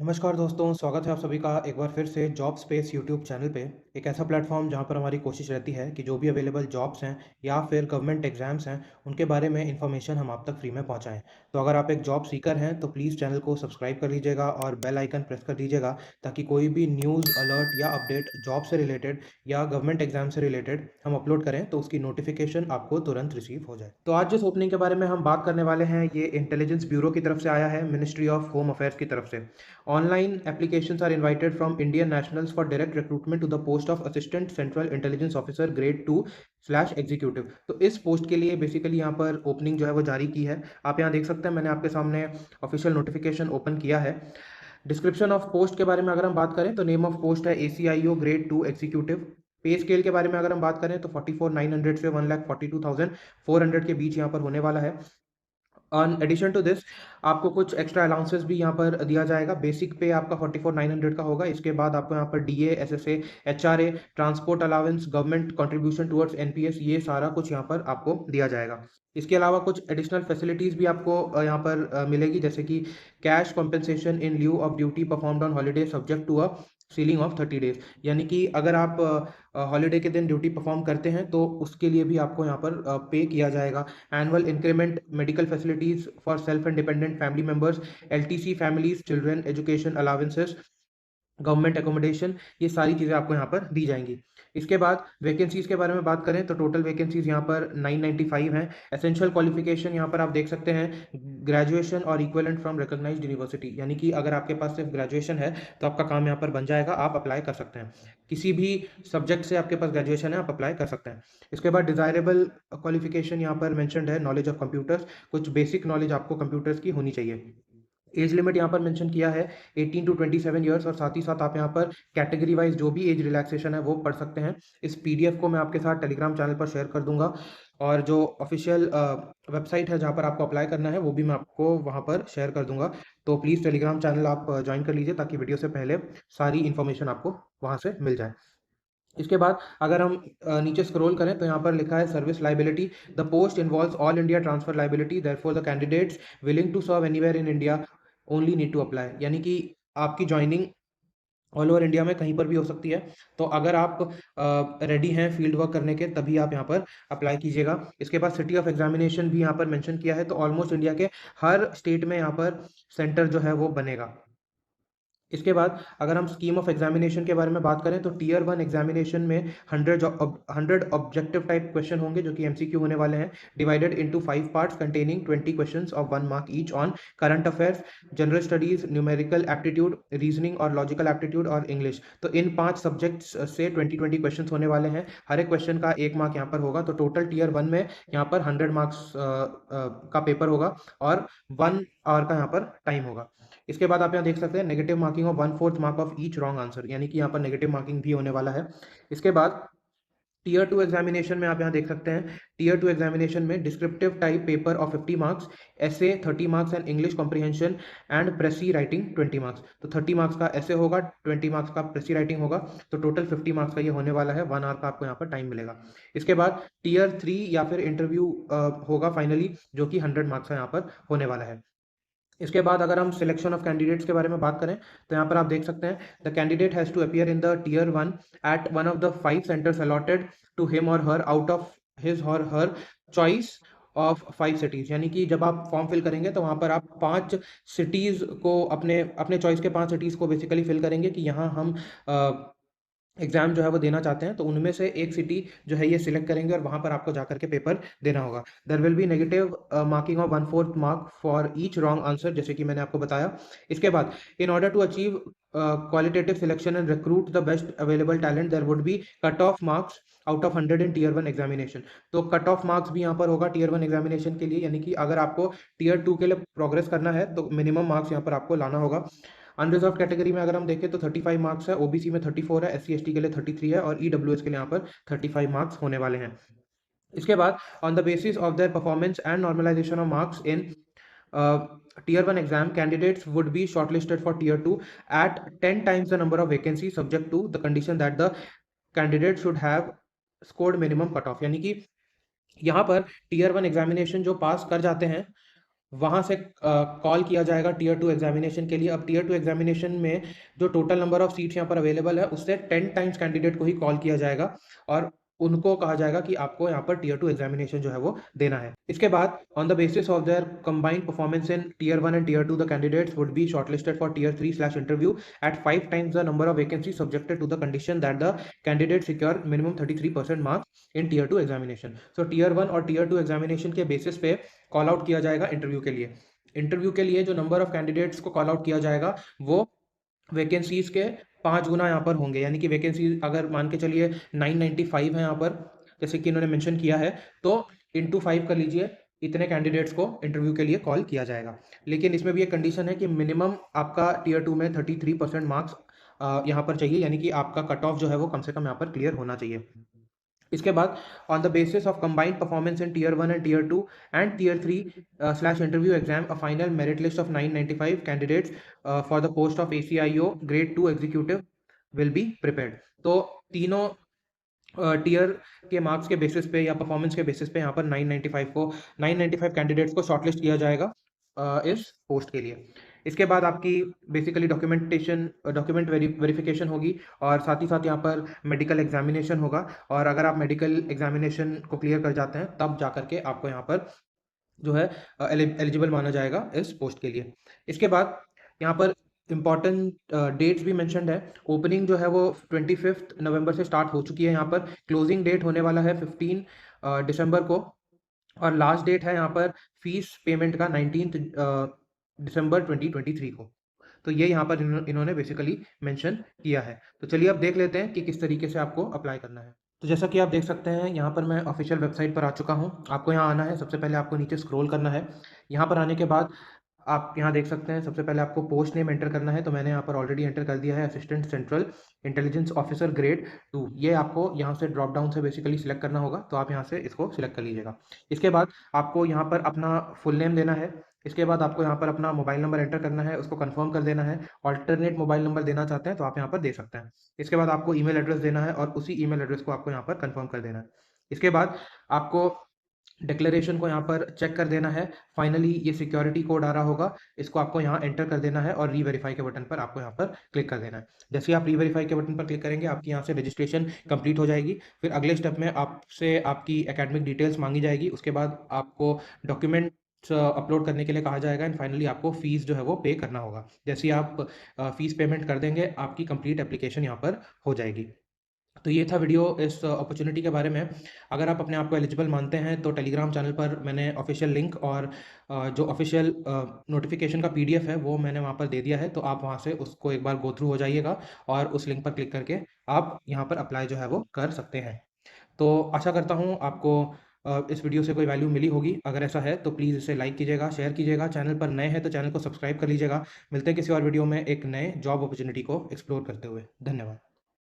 नमस्कार दोस्तों, स्वागत है आप सभी का एक बार फिर से जॉब स्पेस यूट्यूब चैनल पे। एक ऐसा प्लेटफॉर्म जहाँ पर हमारी कोशिश रहती है कि जो भी अवेलेबल जॉब्स हैं या फिर गवर्नमेंट एग्जाम्स हैं, उनके बारे में इन्फॉर्मेशन हम आप तक फ्री में पहुँचाएँ। तो अगर आप एक जॉब सीकर हैं तो प्लीज़ चैनल को सब्सक्राइब कर लीजिएगा और बेल आइकन प्रेस कर दीजिएगा, ताकि कोई भी न्यूज़, अलर्ट या अपडेट जॉब से रिलेटेड या गवर्नमेंट एग्जाम से रिलेटेड हम अपलोड करें तो उसकी नोटिफिकेशन आपको तुरंत रिसीव हो जाए। तो आज जिस ओपनिंग के बारे में हम बात करने वाले हैं, ये इंटेलिजेंस ब्यूरो की तरफ से आया है, मिनिस्ट्री ऑफ होम अफेयर्स की तरफ से। Online applications are invited from Indian nationals for direct recruitment to the post of Assistant Central Intelligence Officer Grade 2/Executive। तो इस पोस्ट के लिए बेसिकली यहाँ पर ओपनिंग जो है वो जारी की है। आप यहाँ देख सकते हैं, मैंने आपके सामने ऑफिशियल नोटिफिकेशन ओपन किया है। डिस्क्रिप्शन ऑफ पोस्ट के बारे में अगर हम बात करें तो नेम ऑफ पोस्ट है ACIO ग्रेड 2 एग्जीक्यूटिव। पे स्केल के बारे में अगर हम बात करें तो 44,900 से 1,42,400 के बीच यहाँ पर होने वाला है। ऑन एडिशन टू दिस आपको कुछ एक्स्ट्रा अलाउंसेस भी यहाँ पर दिया जाएगा। बेसिक पे आपका 44,900 का होगा। इसके बाद आपको यहाँ पर DA, SSA, HRA, transport allowance, government contribution towards NPS, ये सारा कुछ यहाँ पर आपको दिया जाएगा। इसके अलावा कुछ एडिशनल फैसिलिटीज़ भी आपको यहाँ पर मिलेगी, जैसे कि cash compensation in lieu of duty performed on holiday subject to a ceiling of 30 days. यानी कि अगर आप हॉलीडे के दिन ड्यूटी परफॉर्म करते हैं तो उसके लिए भी आपको यहाँ पर पे किया जाएगा। Annual increment, medical facilities for self and dependent family members, LTC families, children education allowances, government accommodation, ये सारी चीज़ें आपको यहाँ पर दी जाएंगी। इसके बाद वैकेंसीज़ के बारे में बात करें तो टोटल वैकेंसीज़ यहाँ पर 995 हैं। एसेंशियल क्वालिफिकेशन यहाँ पर आप देख सकते हैं, ग्रेजुएशन और इक्विवेलेंट फ्रॉम रिकॉग्नाइज्ड यूनिवर्सिटी। यानी कि अगर आपके पास सिर्फ ग्रेजुएशन है तो आपका काम यहाँ पर बन जाएगा, आप अप्लाई कर सकते हैं। किसी भी सब्जेक्ट से आपके पास ग्रेजुएशन है, आप अप्लाई कर सकते हैं। इसके बाद डिज़ायरेबल क्वालिफिकेशन यहाँ पर मैंशनड है, नॉलेज ऑफ कंप्यूटर्स, कुछ बेसिक नॉलेज आपको कंप्यूटर्स की होनी चाहिए। एज लिमिट यहाँ पर मेंशन किया है 18 टू 27 ईयर्स, और साथ ही साथ आप यहाँ पर कैटेगरी वाइज जो भी एज रिलैक्सेशन है वो पढ़ सकते हैं। इस PDF को मैं आपके साथ टेलीग्राम चैनल पर शेयर कर दूंगा, और जो ऑफिशियल वेबसाइट है जहाँ पर आपको अप्लाई करना है वो भी मैं आपको वहाँ पर शेयर कर दूंगा। तो प्लीज़ टेलीग्राम चैनल आप ज्वाइन कर लीजिए, ताकि वीडियो से पहले सारी इन्फॉर्मेशन आपको वहाँ से मिल जाए। इसके बाद अगर हम नीचे स्क्रॉल करें तो यहाँ पर लिखा है service liability. The post involves all India transfer liability, therefore the candidates willing to serve anywhere in India only need to apply. यानी कि आपकी ज्वाइनिंग ऑल ओवर इंडिया में कहीं पर भी हो सकती है। तो अगर आप रेडी हैं फील्ड वर्क करने के, तभी आप यहाँ पर अप्लाई कीजिएगा। इसके बाद सिटी ऑफ एग्जामिनेशन भी यहाँ पर मेंशन किया है। तो ऑलमोस्ट इंडिया के हर स्टेट में यहाँ पर सेंटर जो है वो बनेगा। इसके बाद अगर हम स्कीम ऑफ एग्जामिनेशन के बारे में बात करें तो टीयर 1 एग्जामिनेशन में 100 ऑब्जेक्टिव टाइप क्वेश्चन होंगे, जो कि MCQ होने वाले हैं, divided into 5 parts containing 20 questions of 1 mark each on current affairs, general studies, numerical aptitude, reasoning और लॉजिकल एप्टीट्यूड और इंग्लिश। तो इन 5 सब्जेक्ट्स से 20 क्वेश्चन होने वाले हैं। हर एक क्वेश्चन का 1 मार्क यहाँ पर होगा। तो टोटल टीयर 1 में यहाँ पर 100 मार्क्स का पेपर होगा और 1 आवर का यहाँ पर टाइम होगा। इसके बाद आप यहाँ देख सकते हैं negative marking of 1/4 mark of each wrong answer, यानी कि यहाँ पर नेगेटिव मार्किंग भी होने वाला है। इसके बाद टीयर 2 एग्जामिनेशन में आप यहाँ देख सकते हैं, टीयर 2 एग्जामिनेशन में descriptive type paper of 50 marks, ऐसे 30 marks and English comprehension and प्रेसी writing 20 marks. तो 30 मार्क्स का ऐसे होगा, 20 मार्क्स का प्रेसी राइटिंग होगा। तो टोटल 50 मार्क्स का ये होने वाला है। 1 आवर का आपको यहाँ पर टाइम मिलेगा। इसके बाद टीयर 3 या फिर इंटरव्यू होगा फाइनली, जो कि 100 मार्क्स का यहाँ पर होने वाला है। इसके बाद अगर हम सिलेक्शन ऑफ कैंडिडेट्स के बारे में बात करें तो यहाँ पर आप देख सकते हैं, the candidate has to appear in the tier 1 at one of the 5 centres allotted to him और हर आउट ऑफ हिज और हर चॉइस ऑफ 5 सिटीज़। यानी कि जब आप फॉर्म फिल करेंगे तो वहाँ पर आप 5 सिटीज़ को, अपने अपने चॉइस के 5 सिटीज़ को बेसिकली फिल करेंगे कि यहाँ हम एग्जाम जो है वो देना चाहते हैं। तो उनमें से एक सिटी जो है ये सिलेक्ट करेंगे और वहां पर आपको जाकर के पेपर देना होगा। There will be negative marking of 1/4 mark for each wrong answer, जैसे कि मैंने आपको बताया। इसके बाद in order to achieve qualitative selection and recruit the best available talent, there would be cut off marks out of 100 in tier 1 examination. तो cut off marks भी यहाँ पर होगा टीयर 1 एग्जामिनेशन के लिए, यानी कि अगर आपको टीयर 2 के लिए प्रोग्रेस करना है तो मिनिमम मार्क्स यहाँ पर आपको लाना होगा। अनरिजर्व कैटेगरी में अगर हम देखें तो 35 मार्क्स है, OBC में 34 है, SC ST के लिए 33 है और EWS के लिए यहाँ पर 35 मार्क्स होने वाले हैं। इसके बाद on the basis of their performance and normalisation of marks in tier 1 exam, candidates would be shortlisted for tier 2 at 10 times the number of vacancy, subject to the condition that the candidate should have scored minimum cut off. यानी कि यहाँ पर tier 1 examination जो पास कर जाते हैं वहाँ से कॉल किया जाएगा टियर 2 एग्जामिनेशन के लिए। अब टियर 2 एग्जामिनेशन में जो टोटल नंबर ऑफ सीट्स यहाँ पर अवेलेबल है, उससे 10 टाइम्स कैंडिडेट को ही कॉल किया जाएगा और उनको कहा जाएगा कि आपको यहाँ पर टियर 2 एग्जामिनेशन जो है वो देना है। इसके बाद on the basis of their combined performance in tier 1 and tier 2, the candidates would be shortlisted for tier 3 interview at 5 times the number of vacancy subjected to the condition that the candidate secure minimum 33% marks in tier 2 examination. So tier 1 और tier 2 examination के basis पे call out किया जाएगा interview के लिए। Interview के लिए जो नंबर ऑफ कैंडिडेट्स को कॉल आउट किया जाएगा वो वैकेंसीज के 5 गुना यहाँ पर होंगे, यानी कि वैकेंसी अगर मान के चलिए 995 है यहाँ पर, जैसे कि इन्होंने मेंशन किया है, तो इंटू 5 कर लीजिए, इतने कैंडिडेट्स को इंटरव्यू के लिए कॉल किया जाएगा। लेकिन इसमें भी एक कंडीशन है कि मिनिमम आपका टियर 2 में 33% मार्क्स यहाँ पर चाहिए, यानी कि आपका कट ऑफ जो है वो कम से कम यहाँ पर क्लियर होना चाहिए। इसके बाद on the basis of combined performance in tier 1 and tier 2 and tier 3 slash interview exam, a final merit list of 995 candidates for the post of ACIO grade 2 executive will be prepared. तो तीनों tier के marks के basis पे या performance के basis पे यहाँ पर 995 कैंडिडेट्स को शॉर्टलिस्ट किया जाएगा इस पोस्ट के लिए। इसके बाद आपकी बेसिकली डॉक्यूमेंट वेरिफिकेशन होगी और साथ ही साथ यहाँ पर मेडिकल एग्जामिनेशन होगा, और अगर आप मेडिकल एग्जामिनेशन को क्लियर कर जाते हैं तब जा करके आपको यहाँ पर जो है एलिजिबल माना जाएगा इस पोस्ट के लिए। इसके बाद यहाँ पर इम्पॉर्टेंट डेट्स भी मेंशन्ड है। ओपनिंग जो है वो 25 नवंबर से स्टार्ट हो चुकी है, यहाँ पर क्लोजिंग डेट होने वाला है 15 दिसंबर को, और लास्ट डेट है यहाँ पर फीस पेमेंट का 19 दिसंबर 2023 को। तो ये यहाँ पर इन्होंने बेसिकली मेंशन किया है। तो चलिए अब देख लेते हैं कि किस तरीके से आपको अप्लाई करना है। तो जैसा कि आप देख सकते हैं, यहाँ पर मैं ऑफिशियल वेबसाइट पर आ चुका हूँ। आपको यहाँ आना है, सबसे पहले आपको नीचे स्क्रॉल करना है। यहाँ पर आने के बाद आप यहाँ देख सकते हैं, सबसे पहले आपको पोस्ट नेम एंटर करना है। तो मैंने यहाँ पर ऑलरेडी एंटर कर दिया है, assistant central intelligence officer grade 2। ये आपको यहाँ से ड्रॉप डाउन से बेसिकली सिलेक्ट करना होगा, तो आप यहाँ से इसको सिलेक्ट कर लीजिएगा। इसके बाद आपको यहाँ पर अपना फुल नेम देना है। इसके बाद आपको यहाँ पर अपना मोबाइल नंबर एंटर करना है, उसको कंफर्म कर देना है। ऑल्टरनेट मोबाइल नंबर देना चाहते हैं तो आप यहाँ पर दे सकते हैं। इसके बाद आपको ईमेल एड्रेस देना है और उसी ईमेल एड्रेस को आपको यहाँ पर कंफर्म कर देना है। इसके बाद आपको डिक्लेरेशन को यहाँ पर चेक कर देना है। फाइनली ये सिक्योरिटी कोड आ रहा होगा, इसको आपको यहाँ एंटर कर देना है और रीवेरीफाई के बटन पर आपको यहाँ पर क्लिक कर देना है। जैसे ही आप रीवेरीफाई के बटन पर क्लिक करेंगे, आपकी यहाँ से रजिस्ट्रेशन कंप्लीट हो जाएगी। फिर अगले स्टेप में आपसे आपकी एकेडमिक डिटेल्स मांगी जाएगी, उसके बाद आपको डॉक्यूमेंट्स अपलोड करने के लिए कहा जाएगा, एंड फाइनली आपको फीस जो है वो पे करना होगा। जैसे ही आप फीस पेमेंट कर देंगे, आपकी कंप्लीट एप्लीकेशन यहाँ पर हो जाएगी। तो ये था वीडियो इस अपॉर्चुनिटी के बारे में। अगर आप अपने आप को एलिजिबल मानते हैं तो टेलीग्राम चैनल पर मैंने ऑफिशियल लिंक और जो ऑफिशियल नोटिफिकेशन का PDF है वो मैंने वहाँ पर दे दिया है, तो आप वहाँ से उसको एक बार गो थ्रू हो जाइएगा और उस लिंक पर क्लिक करके आप यहाँ पर अप्लाई जो है वो कर सकते हैं। तो आशा करता हूँ आपको इस वीडियो से कोई वैल्यू मिली होगी। अगर ऐसा है तो प्लीज़ इसे लाइक कीजिएगा, शेयर कीजिएगा। चैनल पर नए हैं तो चैनल को सब्सक्राइब कर लीजिएगा। मिलते हैं किसी और वीडियो में एक नए जॉब अपॉर्चुनिटी को एक्सप्लोर करते हुए। धन्यवाद।